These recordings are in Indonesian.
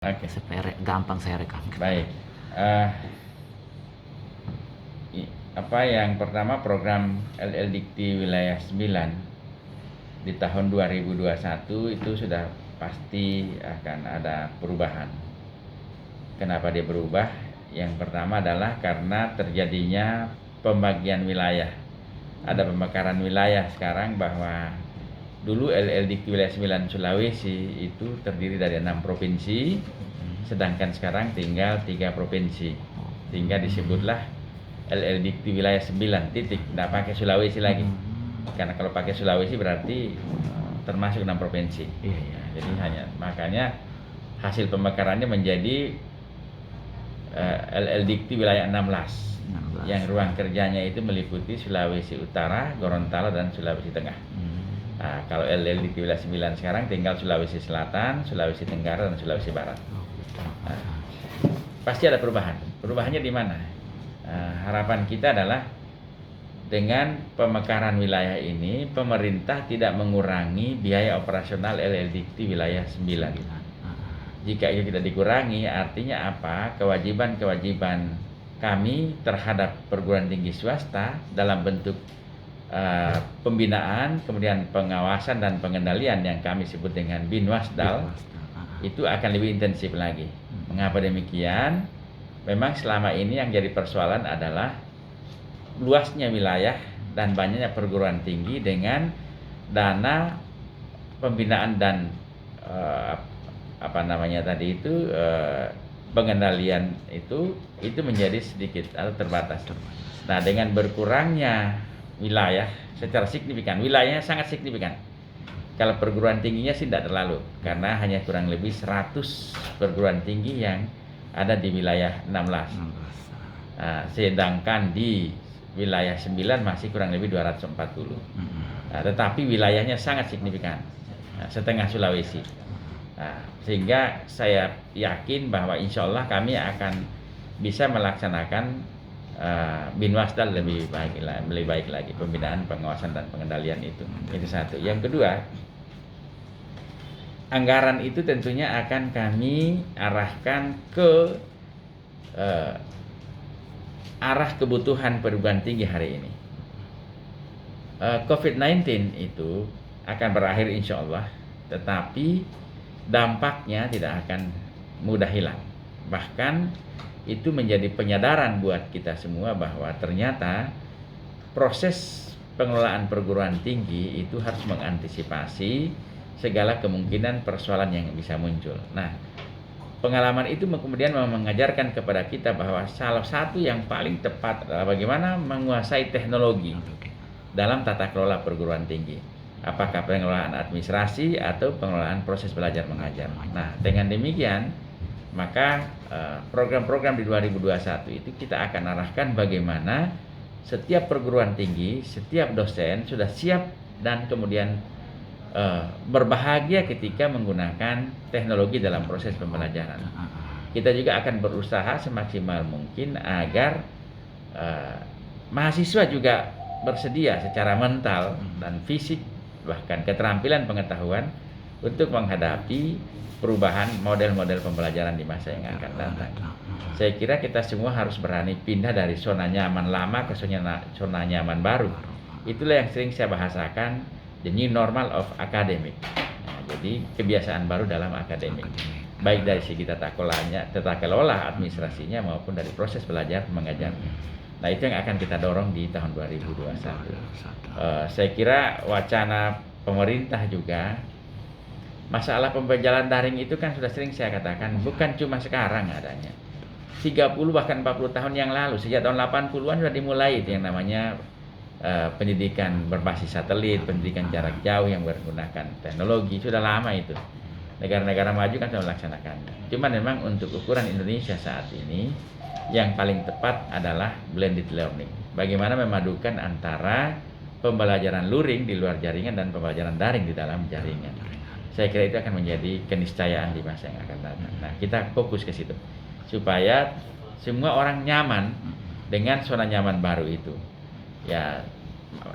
Oke. Supaya gampang saya rekam. Baik. Apa yang pertama, program LL Dikti Wilayah 9 di tahun 2021 itu sudah pasti akan ada perubahan. Kenapa dia berubah? Yang pertama adalah karena terjadinya pembagian wilayah. Ada pemekaran wilayah sekarang, bahwa dulu LL Dikti Wilayah 9 Sulawesi itu terdiri dari 6 provinsi, sedangkan sekarang tinggal 3 provinsi. Sehingga disebutlah LL Dikti Wilayah 9 titik, tidak pakai Sulawesi lagi. Karena kalau pakai Sulawesi berarti termasuk 6 provinsi. Jadi makanya hasil pemekarannya menjadi LL Dikti Wilayah 16 yang ruang kerjanya itu meliputi Sulawesi Utara, Gorontalo, dan Sulawesi Tengah. Nah, kalau LL Dikti Wilayah 9 sekarang tinggal Sulawesi Selatan, Sulawesi Tenggara, dan Sulawesi Barat. Nah, pasti ada perubahan. Perubahannya di mana? Harapan kita adalah dengan pemekaran wilayah ini, pemerintah tidak mengurangi biaya operasional LL Dikti Wilayah 9. Jika itu tidak dikurangi, artinya apa? Kewajiban-kewajiban kami terhadap perguruan tinggi swasta dalam bentuk pembinaan, kemudian pengawasan dan pengendalian yang kami sebut dengan Binwasdal, itu akan lebih intensif lagi. Mengapa demikian? Memang selama ini yang jadi persoalan adalah luasnya wilayah dan banyaknya perguruan tinggi dengan dana pembinaan dan pengendalian itu menjadi sedikit atau terbatas. Nah, dengan berkurangnya wilayah secara signifikan, wilayahnya sangat signifikan. Kalau perguruan tingginya sih tidak terlalu, karena hanya kurang lebih 100 perguruan tinggi yang ada di wilayah 16. Sedangkan di wilayah 9 masih kurang lebih 240. Tetapi wilayahnya sangat signifikan, setengah Sulawesi. Sehingga saya yakin bahwa insya Allah kami akan bisa melaksanakan Binwasdal lebih baik lagi, pembinaan, pengawasan, dan pengendalian itu. Itu satu. Yang kedua, anggaran itu tentunya akan kami arahkan ke arah kebutuhan perguruan tinggi hari ini. COVID-19 itu akan berakhir insya Allah, tetapi dampaknya tidak akan mudah hilang. Bahkan itu menjadi penyadaran buat kita semua bahwa ternyata proses pengelolaan perguruan tinggi itu harus mengantisipasi segala kemungkinan persoalan yang bisa muncul. Nah, pengalaman itu kemudian mengajarkan kepada kita bahwa salah satu yang paling tepat adalah bagaimana menguasai teknologi dalam tata kelola perguruan tinggi. Apakah pengelolaan administrasi atau pengelolaan proses belajar mengajar. Nah, dengan demikian maka program-program di 2021 itu kita akan arahkan bagaimana setiap perguruan tinggi, setiap dosen sudah siap dan kemudian berbahagia ketika menggunakan teknologi dalam proses pembelajaran. Kita juga akan berusaha semaksimal mungkin agar mahasiswa juga bersedia secara mental dan fisik, bahkan keterampilan pengetahuan untuk menghadapi perubahan model-model pembelajaran di masa yang akan datang. Saya kira kita semua harus berani pindah dari zona nyaman lama ke zona nyaman baru. Itulah yang sering saya bahasakan, the new normal of academic. Nah, jadi kebiasaan baru dalam akademik, baik dari segi tata kelola administrasinya maupun dari proses belajar mengajarnya. Nah, itu yang akan kita dorong di tahun 2021. Saya kira wacana pemerintah juga, masalah pembelajaran daring itu kan sudah sering saya katakan, bukan cuma sekarang adanya. 30 bahkan 40 tahun yang lalu, sejak tahun 80-an sudah dimulai itu yang namanya pendidikan berbasis satelit, pendidikan jarak jauh yang menggunakan teknologi, sudah lama itu. Negara-negara maju kan sudah melaksanakannya. Cuman memang untuk ukuran Indonesia saat ini, yang paling tepat adalah blended learning. Bagaimana memadukan antara pembelajaran luring di luar jaringan dan pembelajaran daring di dalam jaringan. Saya kira itu akan menjadi keniscayaan di masa yang akan datang. Nah, kita fokus ke situ supaya semua orang nyaman dengan zona nyaman baru itu. Ya,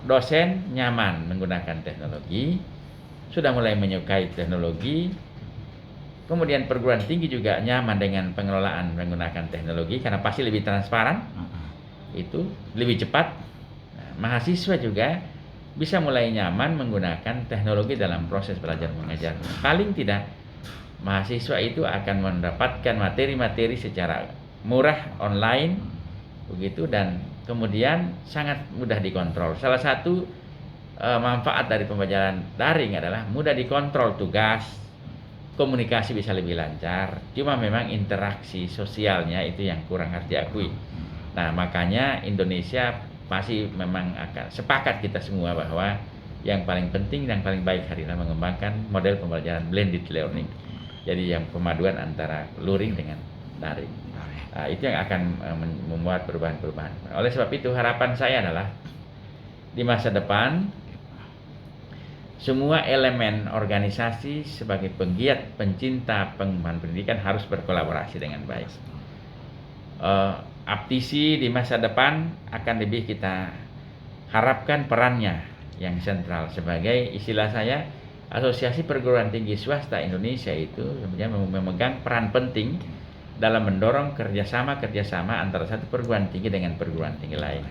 dosen nyaman menggunakan teknologi, sudah mulai menyukai teknologi, Kemudian perguruan tinggi juga nyaman dengan pengelolaan menggunakan teknologi karena pasti lebih transparan, itu lebih cepat. Nah, mahasiswa juga bisa mulai nyaman menggunakan teknologi dalam proses belajar mengajar. Paling tidak mahasiswa itu akan mendapatkan materi-materi secara murah online begitu, dan kemudian sangat mudah dikontrol. Salah satu manfaat dari pembelajaran daring adalah mudah dikontrol tugas, komunikasi bisa lebih lancar. Cuma memang interaksi sosialnya itu yang kurang harus diakui. Nah, makanya Indonesia masih memang akan sepakat kita semua bahwa yang paling penting dan paling baik hari ini mengembangkan model pembelajaran blended learning. Jadi yang pemaduan antara luring dengan daring. Nah, itu yang akan membuat perubahan-perubahan. Oleh sebab itu harapan saya adalah di masa depan semua elemen organisasi sebagai penggiat pencinta pengembangan pendidikan harus berkolaborasi dengan baik. Aptisi di masa depan akan lebih kita harapkan perannya yang sentral sebagai, istilah saya, Asosiasi Perguruan Tinggi Swasta Indonesia itu sebenarnya memegang peran penting dalam mendorong kerjasama antara satu perguruan tinggi dengan perguruan tinggi lain.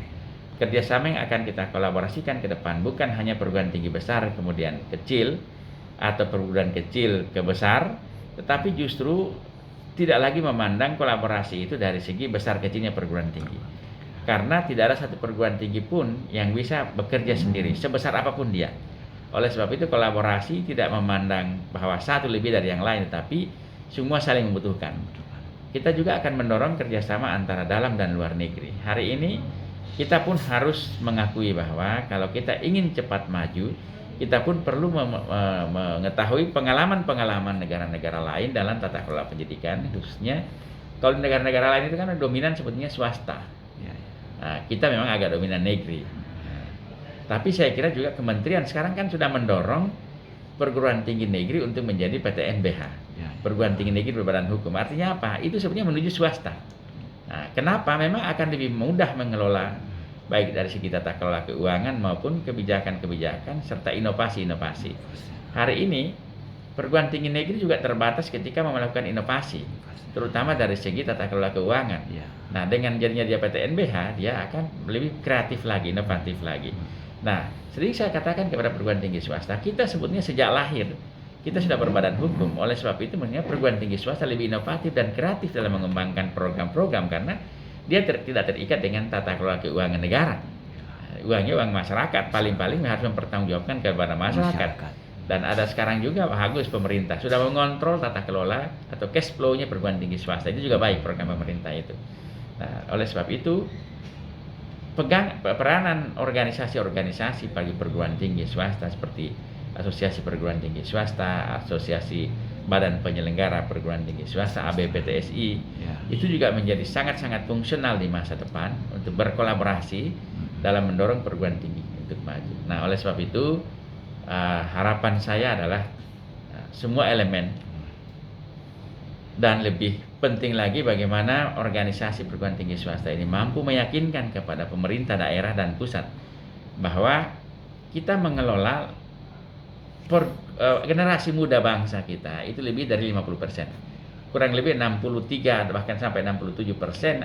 Kerjasama yang akan kita kolaborasikan ke depan bukan hanya perguruan tinggi besar kemudian kecil atau perguruan kecil ke besar, tetapi justru tidak lagi memandang kolaborasi itu dari segi besar kecilnya perguruan tinggi. Karena tidak ada satu perguruan tinggi pun yang bisa bekerja sendiri sebesar apapun dia. Oleh sebab itu kolaborasi tidak memandang bahwa satu lebih dari yang lain, tetapi semua saling membutuhkan. Kita juga akan mendorong kerjasama antara dalam dan luar negeri. Hari ini kita pun harus mengakui bahwa kalau kita ingin cepat maju, kita pun perlu mengetahui pengalaman-pengalaman negara-negara lain dalam tata kelola pendidikan, khususnya kalau negara-negara lain itu kan dominan sebetulnya swasta. Nah, kita memang agak dominan negeri. Tapi saya kira juga kementerian sekarang kan sudah mendorong perguruan tinggi negeri untuk menjadi PTNBH, perguruan tinggi negeri berbadan hukum. Artinya apa? Itu sebenarnya menuju swasta. Nah, kenapa? Memang akan lebih mudah mengelola baik dari segi tata kelola keuangan maupun kebijakan-kebijakan serta inovasi-inovasi. Hari ini perguruan tinggi negeri juga terbatas ketika melakukan inovasi, terutama dari segi tata kelola keuangan. Nah, dengan jadinya dia PTNBH, dia akan lebih kreatif lagi, inovatif lagi. Nah, sering saya katakan kepada perguruan tinggi swasta, kita sebutnya sejak lahir kita sudah berbadan hukum. Oleh sebab itu, menurutnya perguruan tinggi swasta lebih inovatif dan kreatif dalam mengembangkan program-program karena dia tidak terikat dengan tata kelola keuangan negara. Uangnya uang masyarakat, paling-paling harus mempertanggungjawabkan kepada masyarakat. Dan ada sekarang juga bagus pemerintah sudah mengontrol tata kelola atau cash flow-nya perguruan tinggi swasta. Itu juga baik program pemerintah itu. Nah, oleh sebab itu peranan organisasi-organisasi bagi perguruan tinggi swasta seperti Asosiasi Perguruan Tinggi Swasta, Asosiasi Badan Penyelenggara Perguruan Tinggi Swasta (ABPTSI) itu juga menjadi sangat-sangat fungsional di masa depan untuk berkolaborasi dalam mendorong perguruan tinggi untuk maju. Nah, oleh sebab itu harapan saya adalah semua elemen dan lebih penting lagi bagaimana organisasi perguruan tinggi swasta ini mampu meyakinkan kepada pemerintah daerah dan pusat bahwa kita mengelola generasi muda bangsa kita itu lebih dari 50%, kurang lebih 63 bahkan sampai 67%